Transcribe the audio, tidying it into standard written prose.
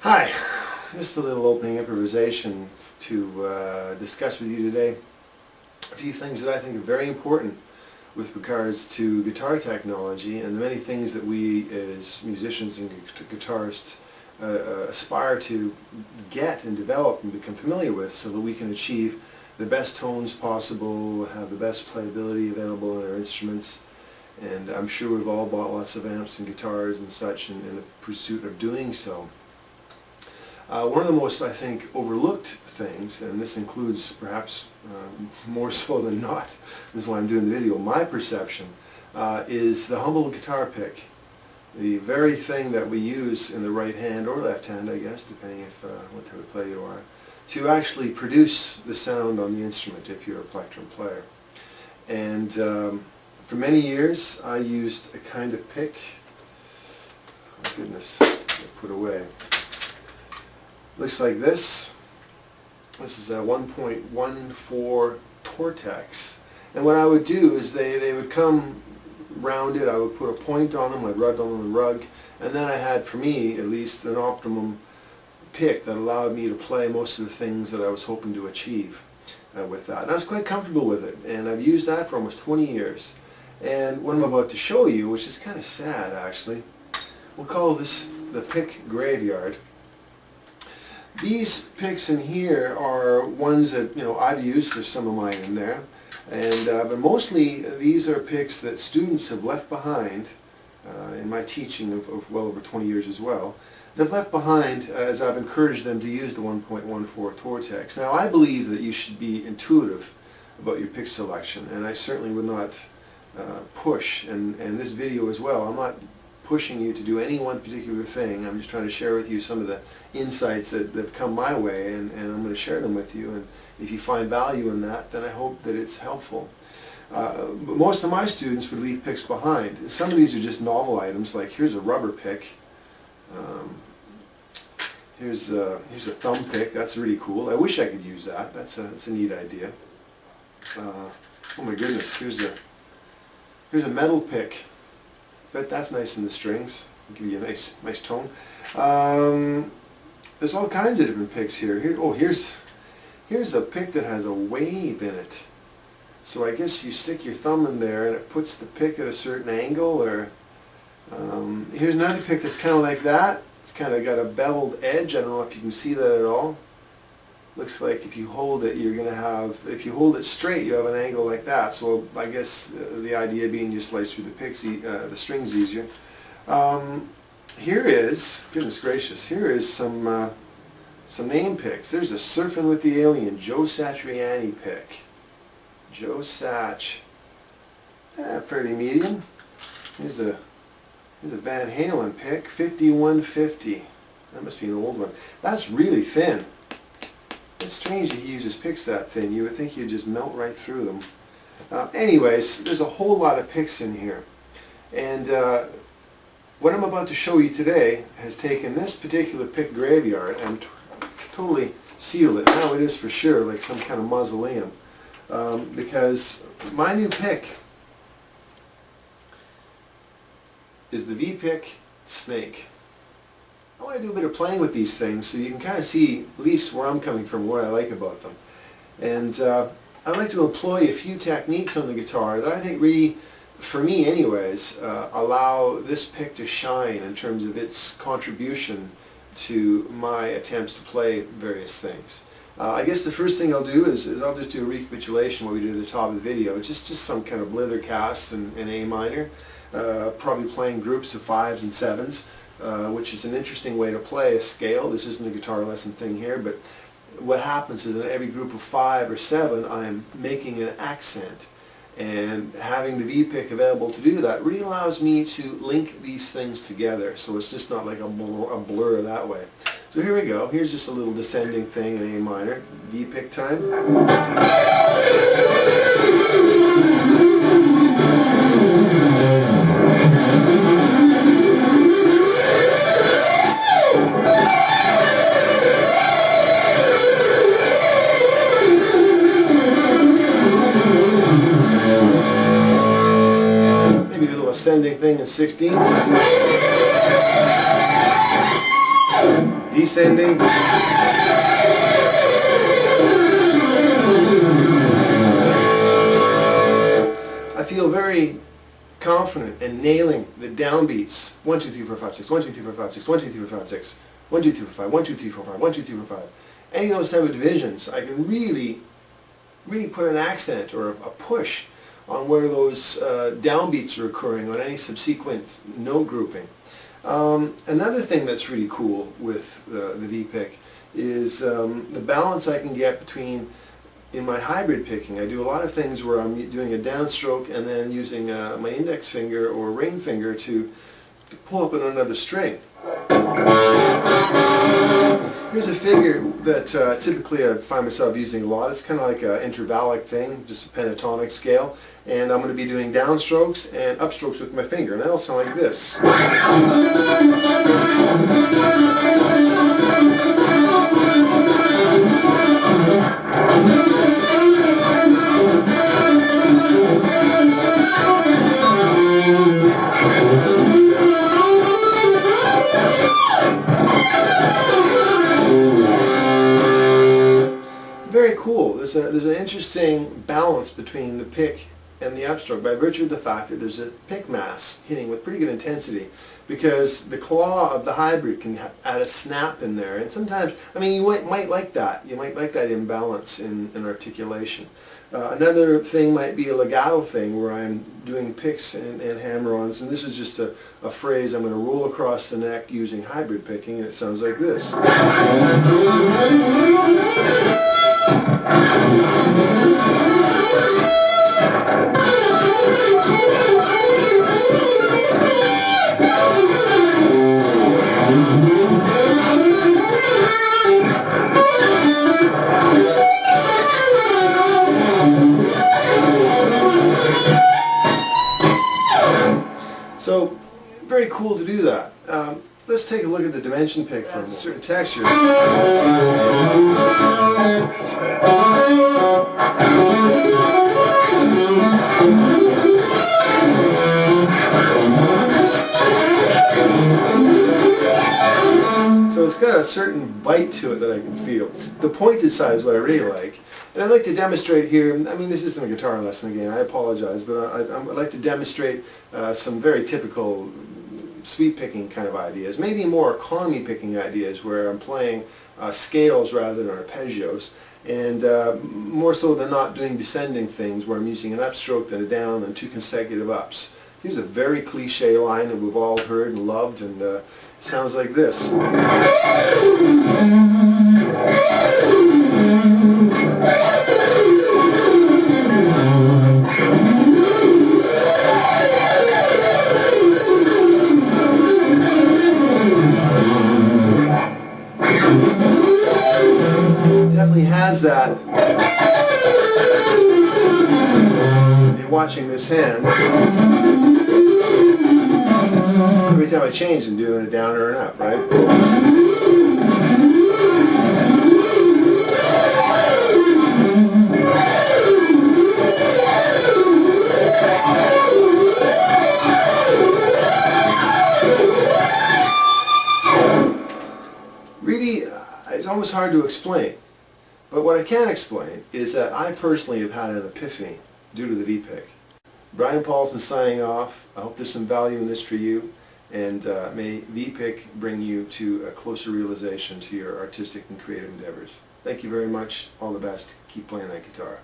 Hi, just a little opening improvisation to discuss with you today a few things that I think are very important with regards to guitar technology and the many things that we as musicians and guitarists aspire to get and develop and become familiar with so that we can achieve the best tones possible, have the best playability available in our instruments. And I'm sure we've all bought lots of amps and guitars and such in the pursuit of doing so. One of the most, I think, overlooked things, and this includes perhaps more so than not, this is why I'm doing the video, my perception, is the humble guitar pick. The very thing that we use in the right hand or left hand, I guess, depending if what type of player you are, to actually produce the sound on the instrument if you're a plectrum player. And for many years I used a kind of pick, oh goodness, put away. Looks like this. This is a 1.14 Tortex. And what I would do is they would come rounded, I would put a point on them, I'd rub them on the rug, and then I had, for me at least, an optimum pick that allowed me to play most of the things that I was hoping to achieve with that. And I was quite comfortable with it, and I've used that for almost 20 years. And what I'm about to show you, which is kind of sad actually, we'll call this the pick graveyard. These picks in here are ones that I've used. There's some of mine in there, and but mostly these are picks that students have left behind in my teaching of well over 20 years as well. They've left behind as I've encouraged them to use the 1.14 Tortex. Now I believe that you should be intuitive about your pick selection, and I certainly would not push, and this video as well, I'm not pushing you to do any one particular thing. I'm just trying to share with you some of the insights that have come my way, and I'm going to share them with you, and if you find value in that, then I hope that it's helpful. But most of my students would leave picks behind. Some of these are just novel items, like here's a rubber pick, here's a thumb pick. That's really cool. I wish I could use that. That's a neat idea. Oh my goodness, here's a metal pick. But that's nice in the strings. Give you a nice tone. There's all kinds of different picks here. Here's a pick that has a wave in it. So I guess you stick your thumb in there and it puts the pick at a certain angle. Or here's another pick that's kind of like that. It's kind of got a beveled edge. I don't know if you can see that at all. Looks like if you hold it, you're going to have, if you hold it straight, you have an angle like that. So I guess the idea being you slice through the strings easier. Here is, goodness gracious, here is some name picks. There's a Surfin' with the Alien, Joe Satriani pick. Joe Satch, pretty medium. Here's a Van Halen pick, 5150. That must be an old one. That's really thin. It's strange he uses picks that thin. You would think you'd just melt right through them. Anyways, there's a whole lot of picks in here. And what I'm about to show you today has taken this particular pick graveyard and totally sealed it. Now it is for sure like some kind of mausoleum. Because my new pick is the V-Pick Snake. I want to do a bit of playing with these things so you can kind of see at least where I'm coming from, what I like about them. And I like to employ a few techniques on the guitar that I think really, for me anyways, allow this pick to shine in terms of its contribution to my attempts to play various things. I guess the first thing I'll do is I'll just do a recapitulation of what we did at the top of the video. Just some kind of blither cast in A minor, probably playing groups of 5s and 7s. which is an interesting way to play a scale. This isn't a guitar lesson thing here, but what happens is in every group of 5 or 7 I'm making an accent, and having the V-pick available to do that really allows me to link these things together, so it's just not like a blur that way. So here we go. Here's just a little descending thing in A minor, V-pick time. Ascending thing in 16ths, descending, I feel very confident in nailing the downbeats. 1, 2, 3, 4, 5, 6, 1, 2, 3, 4, 5, 6, 1, 2, 3, 4, 5, 6, 1, 2, 3, 4, 5, 1, 2, 3, 4, 5, 1, 2, 3, 4, 5. Any of those type of divisions, I can really put an accent or a push on where those downbeats are occurring on any subsequent note grouping. Another thing that's really cool with the V-pick is the balance I can get between, in my hybrid picking, I do a lot of things where I'm doing a downstroke and then using my index finger or ring finger to pull up on another string. Here's a figure that typically I find myself using a lot. It's kind of like an intervallic thing, just a pentatonic scale. And I'm going to be doing downstrokes and upstrokes with my finger. And that'll sound like this. Very cool. There's an interesting balance between the pick and the upstroke by virtue of the fact that there's a pick mass hitting with pretty good intensity, because the claw of the hybrid can add a snap in there, and sometimes, I mean, you might like that. You might like that imbalance in articulation. Another thing might be a legato thing where I'm doing picks and hammer-ons, and this is just a phrase I'm going to roll across the neck using hybrid picking, and it sounds like this. So, very cool to do that. Let's take a look at the dimension pick for a certain texture. So it's got a certain bite to it that I can feel. The pointed side is what I really like. And I'd like to demonstrate here, I mean, this isn't a guitar lesson again, I apologize, but I'd like to demonstrate some very typical sweep picking kind of ideas, maybe more economy picking ideas where I'm playing scales rather than arpeggios, and more so than not doing descending things where I'm using an upstroke, then a down, and 2 consecutive ups. Here's a very cliche line that we've all heard and loved, and it sounds like this. Definitely has that. You're watching this hand. Every time I change, I'm doing a down or an up, right? Really, it's almost hard to explain. But what I can explain is that I personally have had an epiphany due to the V-pick. Brian Poulsen signing off. I hope there's some value in this for you, and may V-pick bring you to a closer realization to your artistic and creative endeavors. Thank you very much. All the best. Keep playing that guitar.